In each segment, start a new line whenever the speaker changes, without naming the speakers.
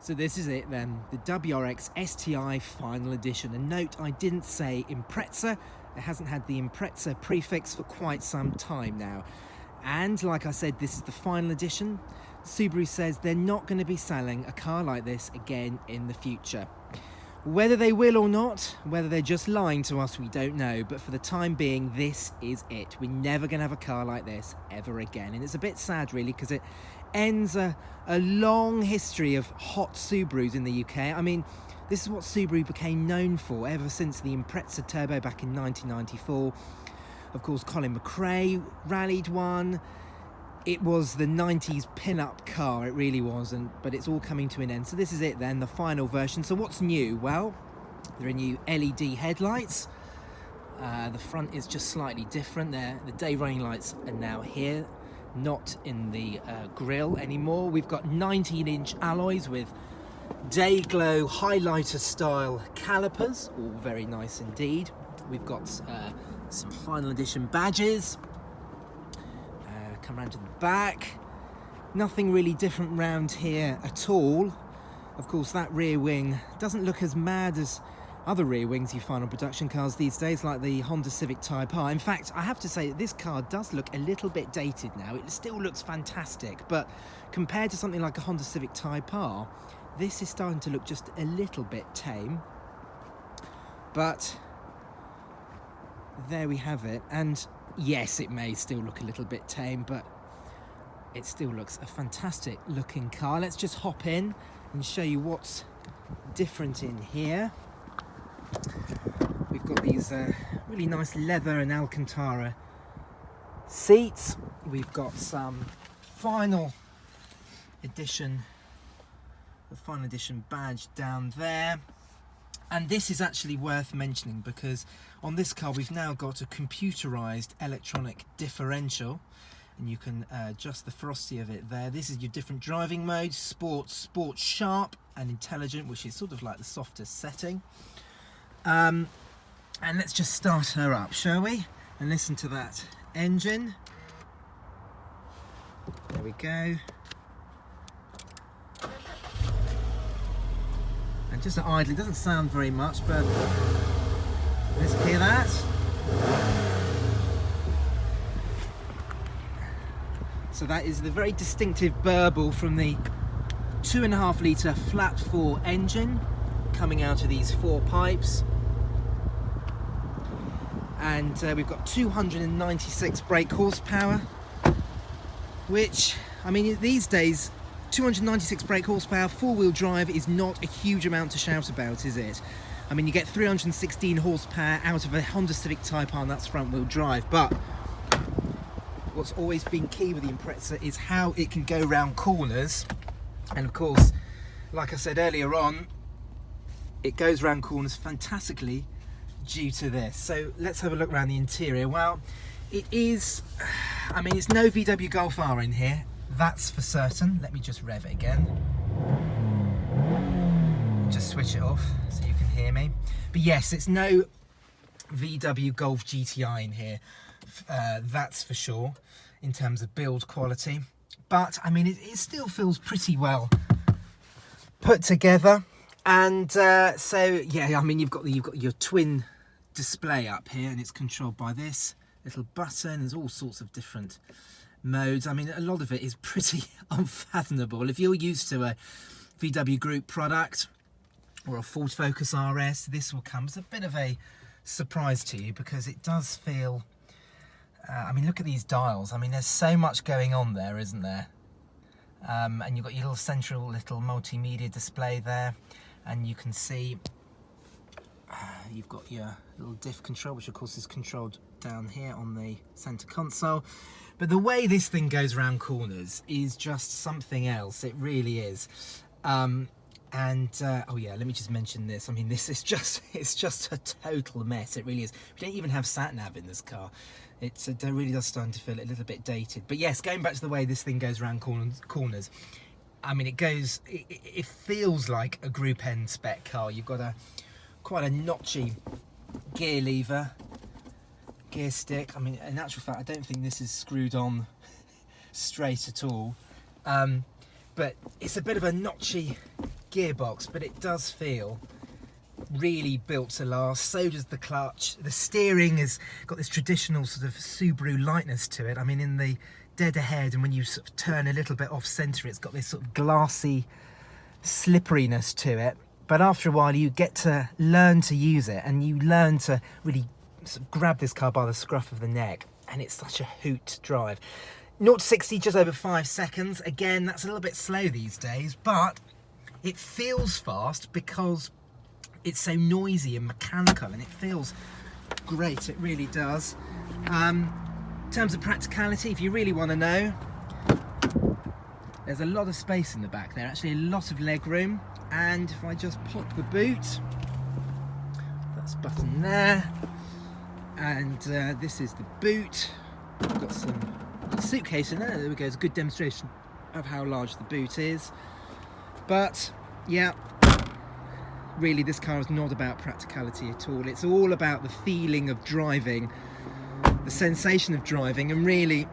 So this is it then, the WRX STi Final Edition. And note, I didn't say Impreza. It hasn't had the Impreza prefix for quite some time now. And like I said, this is the final edition. Subaru says they're not going to be selling a car like this again in the future. Whether they will or not, whether they're just lying to us, we don't know. But for the time being, this is it. We're never going to have a car like this ever again. And it's a bit sad, really, because it ends a long history of hot Subarus in the UK. I mean, this is what Subaru became known for ever since the Impreza Turbo back in 1994. Of course, Colin McRae rallied one. It was the 90s pin-up car, it really was, but it's all coming to an end. So this is it then, the final version. So what's new? Well, there are new LED headlights. The front is just slightly different there. The day running lights are now here, not in the grille anymore. We've got 19-inch alloys with day glow highlighter style calipers, all very nice indeed. We've got some final edition badges. Come round to the back. Nothing really different round here at all. Of course, that rear wing doesn't look as mad as other rear wings you find on production cars these days, like the Honda Civic Type R. In fact, I have to say that this car does look a little bit dated now. It still looks fantastic, but compared to something like a Honda Civic Type R, this is starting to look just a little bit tame. But there we have it. And yes, it may still look a little bit tame, but it still looks a fantastic looking car. Let's just hop in and show you what's different in here. We've got these really nice leather and Alcantara seats. We've got some final edition, the final edition badge down there. And this is actually worth mentioning because on this car we've now got a computerized electronic differential, and you can adjust the ferocity of it there. This is your different driving modes: sport, sport sharp, and intelligent, which is sort of like the softest setting. And let's just start her up, shall we? And listen to that engine. There we go. And just at idle, it doesn't sound very much, but let's hear that. So that is the very distinctive burble from the 2.5 litre flat 4 engine coming out of these 4 pipes. And we've got 296 brake horsepower, which, I mean, these days 296 brake horsepower, 4-wheel drive is not a huge amount to shout about, is it? I mean, you get 316 horsepower out of a Honda Civic Type R, and that's front-wheel drive. But what's always been key with the Impreza is how it can go round corners. And of course, like I said earlier on, it goes round corners fantastically due to this. So let's have a look around the interior. Well, it is, I mean, it's no VW Golf R in here. That's for certain. Let me just rev it again. Just switch it off so you can hear me. But yes, it's no VW Golf GTI in here. That's for sure, in terms of build quality. But I mean, it still feels pretty well put together. And so yeah, I mean, you've got your twin display up here, and it's controlled by this little button. There's all sorts of different modes. I mean, a lot of it is pretty unfathomable. If you're used to a VW Group product or a Ford Focus RS, this will come as a bit of a surprise to you, because it does feel, I mean, look at these dials. I mean, there's so much going on there, isn't there? And you've got your little central little multimedia display there, and you can see you've got your little diff control, which of course is controlled down here on the center console. But the way this thing goes around corners is just something else. It really is. Oh yeah, let me just mention this. I mean, this is it's just a total mess. It really is. We don't even have sat nav in this car. It really does start to feel a little bit dated. But yes, going back to the way this thing goes around corners, I mean, it feels like a Group N spec car. You've got quite a notchy gear lever, gear stick. I mean, in actual fact, I don't think this is screwed on straight at all. But it's a bit of a notchy gearbox, but it does feel really built to last. So does the clutch. The steering has got this traditional sort of Subaru lightness to it. I mean, in the dead ahead and when you sort of turn a little bit off centre, it's got this sort of glassy slipperiness to it. But after a while you get to learn to use it, and you learn to really sort of grab this car by the scruff of the neck, and it's such a hoot to drive. 0 to 60 just over 5 seconds. Again, that's a little bit slow these days, but it feels fast because it's so noisy and mechanical, and it feels great, it really does. In terms of practicality, if you really want to know, there's a lot of space in the back there, actually a lot of leg room. And if I just pop the boot, that's button there, and this is the boot. I've got some suitcase in there. There we go, it's a good demonstration of how large the boot is. But yeah, really this car is not about practicality at all. It's all about the feeling of driving, the sensation of driving, and really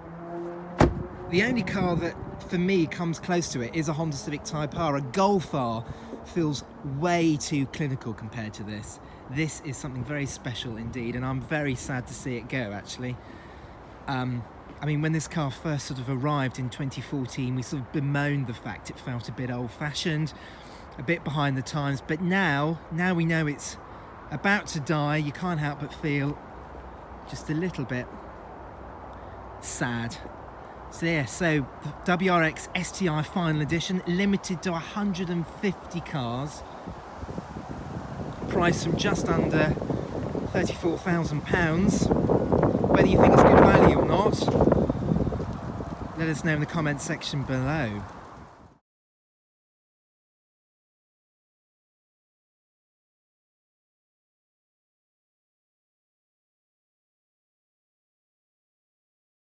the only car that for me comes close to it is a Honda Civic Type R. A Golf R feels way too clinical compared to this. This is something very special indeed, and I'm very sad to see it go, actually. I mean, when this car first sort of arrived in 2014, we sort of bemoaned the fact it felt a bit old-fashioned, a bit behind the times, but now we know it's about to die. You can't help but feel just a little bit sad. So yeah, so the WRX STi Final Edition, limited to 150 cars, priced from just under £34,000. Whether you think it's good value or not, let us know in the comments section below.